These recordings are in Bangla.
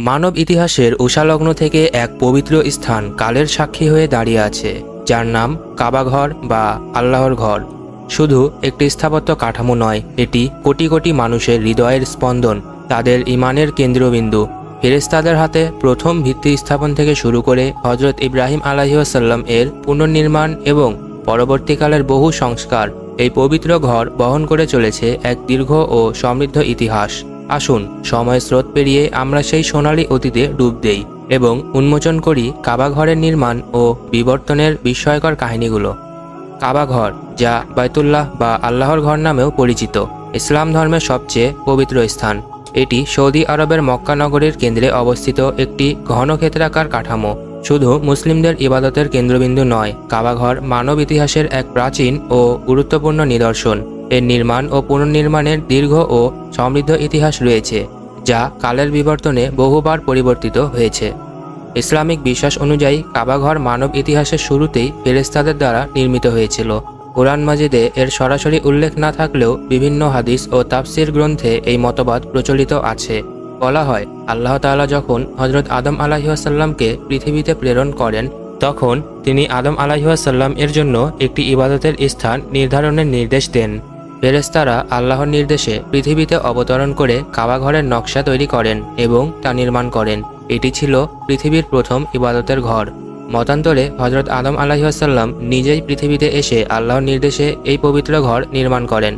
মানব ইতিহাসের উষালগ্ন থেকে এক পবিত্র স্থান কালের সাক্ষী হয়ে দাঁড়িয়ে আছে, যার নাম কাবাঘর বা আল্লাহর ঘর। শুধু একটি স্থাপত্য কাঠামো নয়, এটি কোটি কোটি মানুষের হৃদয়ের স্পন্দন, তাদের ইমানের কেন্দ্রবিন্দু। ফেরেশতাদের হাতে প্রথম ভিত্তি স্থাপন থেকে শুরু করে হজরত ইব্রাহিম আলাইহিসসালাম এর পুনর্নির্মাণ এবং পরবর্তীকালের বহু সংস্কার, এই পবিত্র ঘর বহন করে চলেছে এক দীর্ঘ ও সমৃদ্ধ ইতিহাস। আসুন সময় স্রোত পেরিয়ে আমরা সেই সোনালী অতীতে ডুব দেই এবং উন্মোচন করি কাবাঘরের নির্মাণ ও বিবর্তনের বিস্ময়কর কাহিনীগুলো। কাবাঘর, যা বাইতুল্লাহ বা আল্লাহর ঘর নামেও পরিচিত, ইসলাম ধর্মের সবচেয়ে পবিত্র স্থান। এটি সৌদি আরবের মক্কা নগরীর কেন্দ্রে অবস্থিত একটি ঘনক্ষেত্রাকার কাঠামো। শুধু মুসলিমদের ইবাদতের কেন্দ্রবিন্দু নয়, কাবাঘর মানব ইতিহাসের এক প্রাচীন ও গুরুত্বপূর্ণ নিদর্শন। এর নির্মাণ ও পুনর্নির্মাণের দীর্ঘ ও সমৃদ্ধ ইতিহাস রয়েছে, যা কালের বিবর্তনে বহুবার পরিবর্তিত হয়েছে। ইসলামিক বিশ্বাস অনুযায়ী কাবাঘর মানব ইতিহাসের শুরুতেই ফেরেশতাদের দ্বারা নির্মিত হয়েছিল। কুরআন মাজিদে এর সরাসরি উল্লেখ না থাকলেও বিভিন্ন হাদিস ও তাফসির গ্রন্থে এই মতবাদ প্রচলিত আছে। বলা হয়, আল্লাহ তাআলা যখন হজরত আদম আলাইহিসসালামকে পৃথিবীতে প্রেরণ করেন, তখন তিনি আদম আলাইহিসসালাম এর জন্য একটি ইবাদতের স্থান নির্ধারণের নির্দেশ দেন। ফেরেশতারা আল্লাহর নির্দেশে পৃথিবীতে অবতরণ করে কাবাঘরের নকশা তৈরি করেন এবং তা নির্মাণ করেন। এটি ছিল পৃথিবীর প্রথম ইবাদতের ঘর। মতান্তরে হজরত আদম আলাইহিসসালাম নিজেই পৃথিবীতে এসে আল্লাহর নির্দেশে এই পবিত্র ঘর নির্মাণ করেন।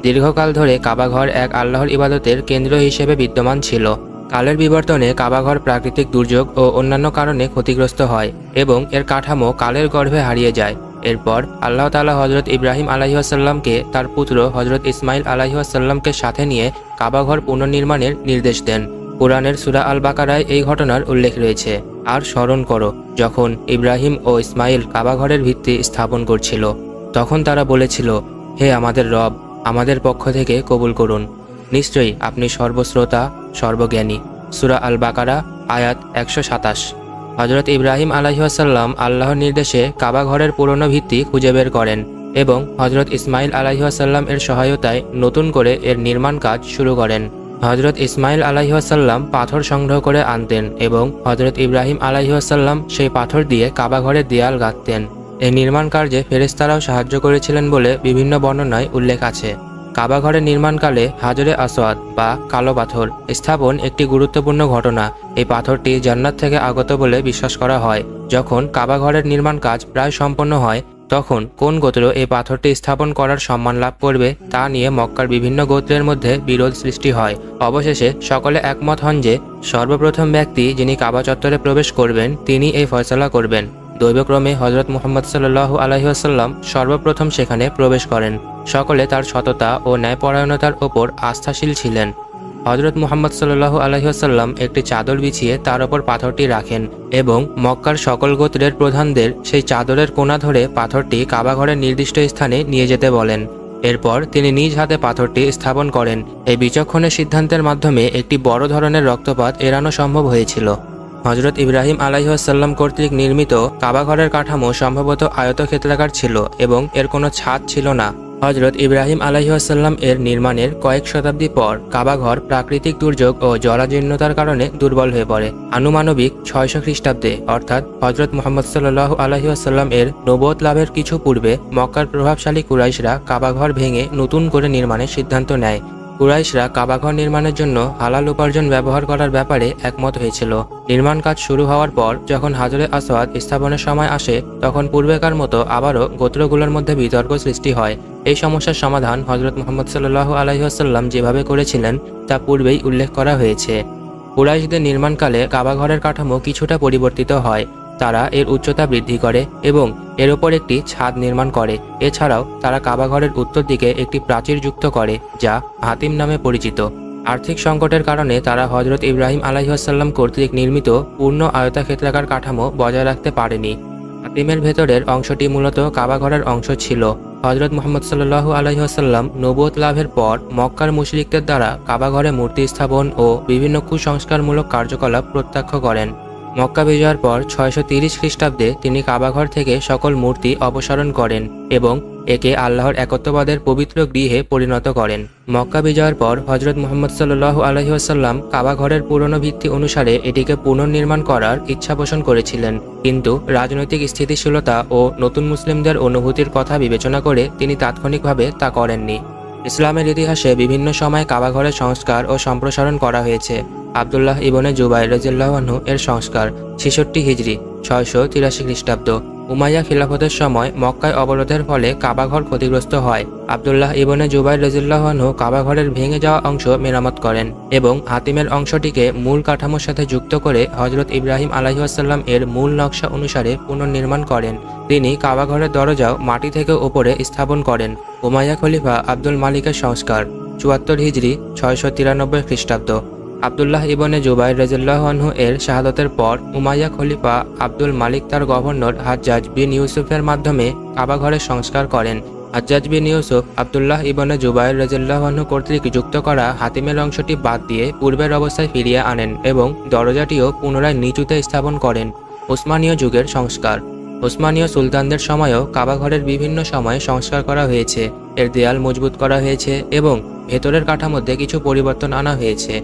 দীর্ঘকাল ধরে কাবাঘর এক আল্লাহর ইবাদতের কেন্দ্র হিসেবে বিদ্যমান ছিল। কালের বিবর্তনে কাবাঘর প্রাকৃতিক দুর্যোগ ও অন্যান্য কারণে ক্ষতিগ্রস্ত হয় এবং এর কাঠামো কালের গর্ভে হারিয়ে যায়। এরপর আল্লাহ তাআলা হজরত ইব্রাহিম আলাইহিসসালামকে তার পুত্র হজরত ইসমাইল আলাইহিসসালামকে সাথে নিয়ে কাবাঘর পুনর্নির্মাণের নির্দেশ দেন। কুরআনের সূরা আল বাকারায় এই ঘটনার উল্লেখ রয়েছে। আর স্মরণ করো, যখন ইব্রাহিম ও ইসমাইল কাবাঘরের ভিত্তি স্থাপন করছিল, তখন তারা বলেছিল, হে আমাদের রব, আমাদের পক্ষ থেকে কবুল করুন। নিশ্চয়ই আপনি সর্বশ্রোতা, সর্বজ্ঞানী। সূরা আল বাকারা, আয়াত 127। হজরত ইব্রাহিম আলাইহিসসালাম আল্লাহর নির্দেশে কাবাঘরের পুরনো ভিত্তি খুঁজে বের করেন এবং হজরত ইসমাইল আলাইহিসসালাম এর সহায়তায় নতুন করে এর নির্মাণ কাজ শুরু করেন। হজরত ইসমাইল আলাইহিসসালাম পাথর সংগ্রহ করে আনতেন এবং হজরত ইব্রাহিম আলাইহিসসালাম সেই পাথর দিয়ে কাবাঘরের দেয়াল গাঁথতেন। এই নির্মাণ কার্যে ফেরেশতারাও সাহায্য করেছিলেন বলে বিভিন্ন বর্ণনায় উল্লেখ আছে। কাবাঘরের নির্মাণকালে হাজরে আসওয়াদ বা কালো পাথর স্থাপন একটি গুরুত্বপূর্ণ ঘটনা। এই পাথরটি জান্নাত থেকে আগত বলে বিশ্বাস করা হয়। যখন কাবাঘরের নির্মাণ কাজ প্রায় সম্পন্ন হয়, তখন কোন গোত্র এই পাথরটি স্থাপন করার সম্মান লাভ করবে তা নিয়ে মক্কার বিভিন্ন গোত্রের মধ্যে বিরোধ সৃষ্টি হয়। অবশেষে সকলে একমত হন যে সর্বপ্রথম ব্যক্তি যিনি কাবা চত্বরে প্রবেশ করবেন, তিনি এই ফয়সালা করবেন। দৈবক্রমে হজরত মুহাম্মদ সাল্লাল্লাহু আলাইহি ওয়াসাল্লাম সর্বপ্রথম সেখানে প্রবেশ করেন। সকলে তার সততা ও ন্যায়পরায়ণতার ওপর আস্থাশীল ছিলেন। হজরত মুহাম্মদ সাল্লাল্লাহু আলাইহি ওয়াসাল্লাম একটি চাদর বিছিয়ে তার ওপর পাথরটি রাখেন এবং মক্কার সকল গোত্রের প্রধানদের সেই চাদরের কোণা ধরে পাথরটি কাবাঘরের নির্দিষ্ট স্থানে নিয়ে যেতে বলেন। এরপর তিনি নিজ হাতে পাথরটি স্থাপন করেন। এই বিচক্ষণের সিদ্ধান্তের মাধ্যমে একটি বড় ধরনের রক্তপাত এড়ানো সম্ভব হয়েছিল। হজরত ইব্রাহিম আলাইহিসসালাম কর্তৃক নির্মিত কাবাঘরের কাঠামো সম্ভবত আয়তক্ষেত্রাকার ছিল এবং এর কোনো ছাদ ছিল না। হজরত ইব্রাহিম আলাইহিসসালাম এর নির্মাণের কয়েক শতাব্দী পর কাবাঘর প্রাকৃতিক দুর্যোগ ও জরাজীর্ণতার কারণে দুর্বল হয়ে পড়ে। আনুমানবিক 600 খ্রিস্টাব্দে, অর্থাৎ হজরত মুহাম্মদ সাল্লাল্লাহু আলাইহি ওয়াসাল্লাম এর নবুয়ত লাভের কিছু পূর্বে মক্কার প্রভাবশালী কুরাইশরা কাবাঘর ভেঙে নতুন করে নির্মাণের সিদ্ধান্ত নেয়। কুরাইশরা কাবাঘর নির্মাণের জন্য হালাল উপার্জন ব্যবহার করার ব্যাপারে একমত হয়েছিল। নির্মাণ কাজ শুরু হওয়ার পর যখন হাজরে আসওয়াদ স্থাপনের সময় আসে, তখন পূর্বেকার মতো আবারও গোত্রগুলোর মধ্যে বিতর্ক সৃষ্টি হয়। এই সমস্যার সমাধান হজরত মুহাম্মদ সাল্লাল্লাহু আলাইহি ওয়াসাল্লাম যেভাবে করেছিলেন তা পূর্বেই উল্লেখ করা হয়েছে। কুরাইশদের নির্মাণকালে কাবাঘরের কাঠামো কিছুটা পরিবর্তিত হয়। তারা এর উচ্চতা বৃদ্ধি করে এবং এর ওপর একটি ছাদ নির্মাণ করে। এছাড়াও তারা কাবাঘরের উত্তর দিকে একটি প্রাচীর যুক্ত করে, যা হাতিম নামে পরিচিত। আর্থিক সংকটের কারণে তারা হজরত ইব্রাহিম আলাইহিসসালাম কর্তৃক নির্মিত পূর্ণ আয়তাক্ষেত্রাকার কাঠামো বজায় রাখতে পারেনি। হাতিমের ভেতরের অংশটি মূলত কাবাঘরের অংশ ছিল। হজরত মুহাম্মদ সাল্লাল্লাহু আলাইহি ওয়াসাল্লাম নবুয়ত লাভের পর মক্কার মুশরিকদের দ্বারা কাবাঘরে মূর্তি স্থাপন ও বিভিন্ন কুসংস্কারমূলক কার্যকলাপ প্রত্যাখ্য করেন। মক্কা বিজয়ের পর 630 খ্রিস্টাব্দে তিনি কাবাঘর থেকে সকল মূর্তি অপসারণ করেন এবং একে আল্লাহর একত্ববাদের পবিত্র গৃহে পরিণত করেন। মক্কা বিজয়ের পর হজরত মুহাম্মদ সাল্লাল্লাহু আলাইহি ওয়াসাল্লাম কাবা ঘরের পুরনো ভিত্তি অনুসারে এটিকে পুনর্নির্মাণ করার ইচ্ছা পোষণ করেছিলেন, কিন্তু রাজনৈতিক স্থিতিশীলতা ও নতুন মুসলিমদের অনুভূতির কথা বিবেচনা করে তিনি তাৎক্ষণিকভাবে তা করেননি। ইসলামের ইতিহাসে বিভিন্ন সময় কাবা ঘরের সংস্কার ও সম্প্রসারণ করা হয়েছে। আবদুল্লাহ ইবনে জুবাইর রাদিয়াল্লাহু আনহু এর সংস্কার 66 হিজরি 683 খ্রিস্টাব্দ। উমাইয়া খিলাফতের সময় মক্কায় অবরোধের ফলে কাবাঘর ক্ষতিগ্রস্ত হয়। আবদুল্লাহ ইবনে জুবাইর রাদিয়াল্লাহু আনহু কাবাঘরের ভেঙে যাওয়া অংশ মেরামত করেন এবং হাতিমের অংশটিকে মূল কাঠামোর সাথে যুক্ত করে হজরত ইব্রাহিম আলাইহিসসালাম এর মূল নকশা অনুসারে পুনর্নির্মাণ করেন। তিনি কাবাঘরের দরজাও মাটি থেকে উপরে স্থাপন করেন। উমাইয়া খলিফা আব্দুল মালিকের সংস্কার 74 হিজরি 693 খ্রিস্টাব্দ। আবদুল্লাহ ইবনে জুবাইর রাদিয়াল্লাহু আনহু এর শাহাদাতের পর উমাইয়া খলিফা আব্দুল মালিক তার গভর্নর হাজ্জাজ বিন ইউসুফের মাধ্যমে কাবাঘরের সংস্কার করেন। হাজ্জাজ বিন ইউসুফ আবদুল্লাহ ইবনে জুবাইর রাদিয়াল্লাহু আনহু কর্তৃক যুক্ত করা হাতিমের অংশটি বাদ দিয়ে পূর্বের অবস্থায় ফিরিয়ে আনেন এবং দরজাটিও পুনরায় নিচুতে স্থাপন করেন। ওসমানীয় যুগের সংস্কার। ওসমানীয় সুলতানদের সময়ও কাবাঘরের বিভিন্ন সময়ে সংস্কার করা হয়েছে। এর দেয়াল মজবুত করা হয়েছে এবং ভেতরের কাঠামোতে কিছু পরিবর্তন আনা হয়েছে।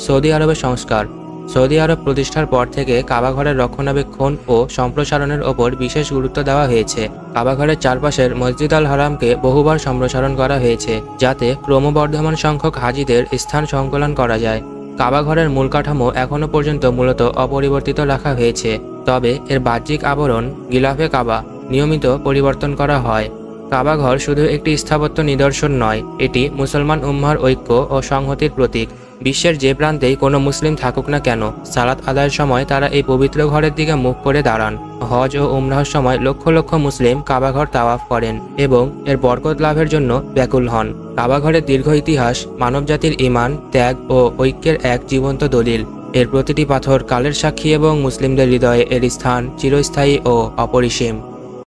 সৌদি আরবের সংস্কার। সৌদি আরব প্রতিষ্ঠার পর থেকে কাবাঘরের রক্ষণাবেক্ষণ ও সম্প্রসারণের ওপর বিশেষ গুরুত্ব দেওয়া হয়েছে। কাবাঘরের চারপাশের মসজিদ আল হারামকে বহুবার সম্প্রসারণ করা হয়েছে, যাতে ক্রমবর্ধমান সংখ্যক হাজিদের স্থান সংকলন করা যায়। কাবাঘরের মূল কাঠামো এখনও পর্যন্ত মূলত অপরিবর্তিত রাখা হয়েছে, তবে এর বাহ্যিক আবরণ গিলাফে কাবা নিয়মিত পরিবর্তন করা হয়। কাবাঘর শুধু একটি স্থাপত্য নিদর্শন নয়, এটি মুসলমান উম্মাহর ঐক্য ও সংহতির প্রতীক। বিশ্বের যে প্রান্তেই কোনো মুসলিম থাকুক না কেন, সালাত আদায়ের সময় তারা এই পবিত্র ঘরের দিকে মুখ করে দাঁড়ান। হজ ও উমরাহর সময় লক্ষ লক্ষ মুসলিম কাবাঘর তাওয়াফ করেন এবং এর বরকত লাভের জন্য ব্যাকুল হন। কাবাঘরের দীর্ঘ ইতিহাস মানবজাতির ঈমান, ত্যাগ ও ঐক্যের এক জীবন্ত দলিল। এর প্রতিটি পাথর কালের সাক্ষী এবং মুসলিমদের হৃদয়ে এর স্থান চিরস্থায়ী ও অপরিসীম।